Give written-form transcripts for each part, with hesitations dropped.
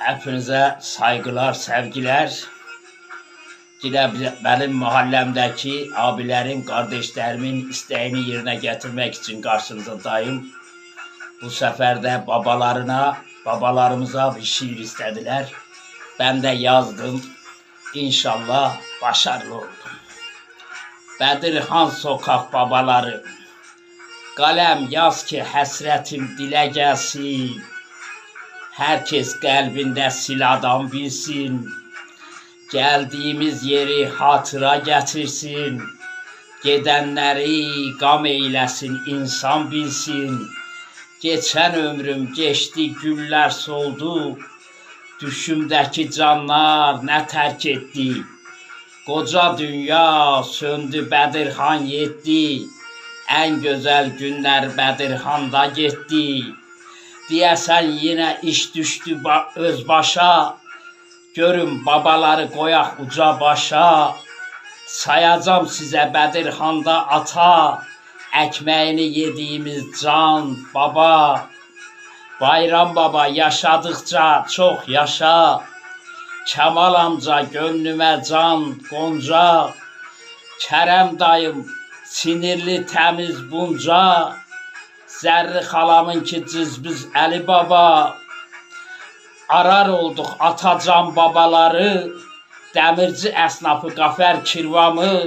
Hepinize saygılar, sevgiler. Yine benim mahallemdeki abilerin, kardeşlerimin isteğini yerine getirmek için karşınızdayım. Bu sefer de babalarımıza bir şiir istediler. Ben de yazdım. İnşallah başarılı oldum. Bedirhan sokak babaları, kalem yaz ki həsrətim dilə gəlsin. Herkes kalbinde siladan bilsin. Geldiğimiz yeri hatıra getirsin. Gedenleri gam eylesin, insan bilsin. Geçen ömrüm geçti, güller soldu. Düşümdeki canlar ne terk etti. Koca dünya söndü, Bedirhan yetti. En güzel günler Bedirhan'da gitti. Diyesen yine iş düştü öz başa. Görün babaları koyak uca başa. Sayacağım size Bedirhan'da ata. Ekmeğini yediğimiz can baba. Bayram baba yaşadıkça çok yaşa. Kemal amca gönlüme can gonca. Kerem dayım sinirli temiz bunca. Zerri halamınki cızbız Ali Baba. Arar olduk atacan babaları. Demirci esnafı Qafer Kirvamı.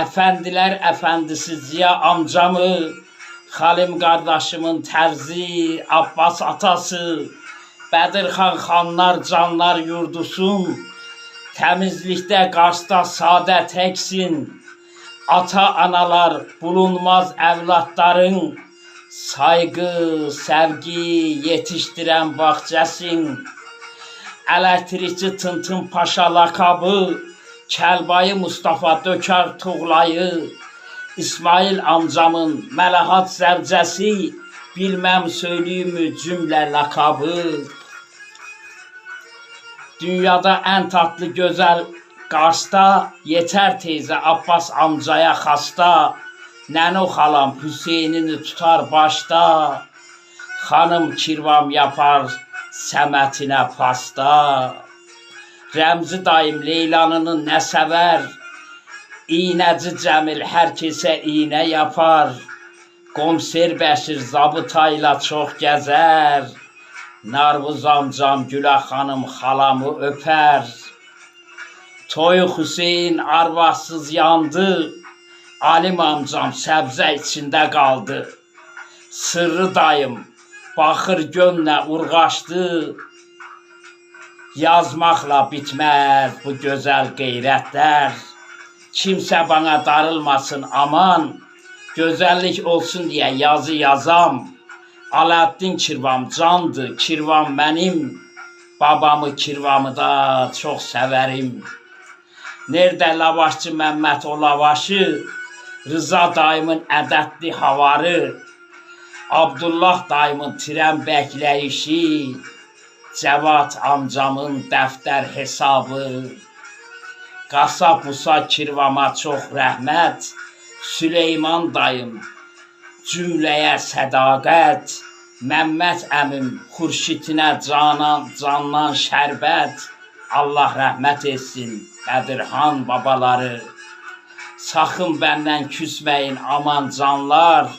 Efendiler efendisi Ziya amcamı. Halim kardeşimin terzi Abbas atası. Bedirhan xanlar canlar yurdusun. Temizlikte Kars'ta saadet eksin. Ata analar bulunmaz evlatların. Saygı, sevgi yetiştiren bahçesin. Elektrikçi Tıntın Paşa lakabı. Kəlbayı Mustafa döker tuğlayı. İsmail amcamın Melahat zevcesi. Bilmem söyleyeyim mi cümle lakabı. Dünyada en tatlı güzel Kars'ta. Yeter teyze Abbas amcaya hasta. Neno halam Hüseyin'ini tutar başta. Hanım kirvam yapar səmətinə pasta. Remzi dayım Leylanını ne sever. İğneci Cemil herkese iğne yapar. Komiser Beşir zabıtayla çok gezer. Narvuz amcam Gülə hanım halamı öper. Toyuq Hüseyin arvasız yandı. Alim amcam sebze içinde kaldı. Sırrı dayım bakır gönle urğaşdı. Yazmakla bitmez bu güzel gayretler. Kimse bana darılmasın aman. Güzellik olsun diye yazı yazam. Alaaddin Kirvam candı, Kirvam benim. Babamı Kirvamı da çok severim. Nerede lavaşçı Mehmet o lavaşı? Rıza dayımın ədədli havarı. Abdullah dayımın tren bekleyişi. Cevat amcamın defter hesabı. Kasap Musa Kirvama çok rahmet. Süleyman dayım cümleye sədaqət. Mehmet əmim Xurşidinə candan şərbət. Allah rahmet etsin Bedirhan babaları. Sakın benden küsmeyin aman canlar.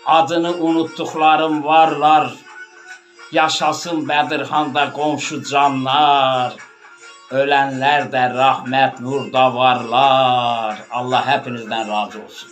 Adını unuttuklarım varlar. Yaşasın Bedirhan'da komşu canlar. Ölenler de rahmet nurda varlar. Allah hepinizden razı olsun.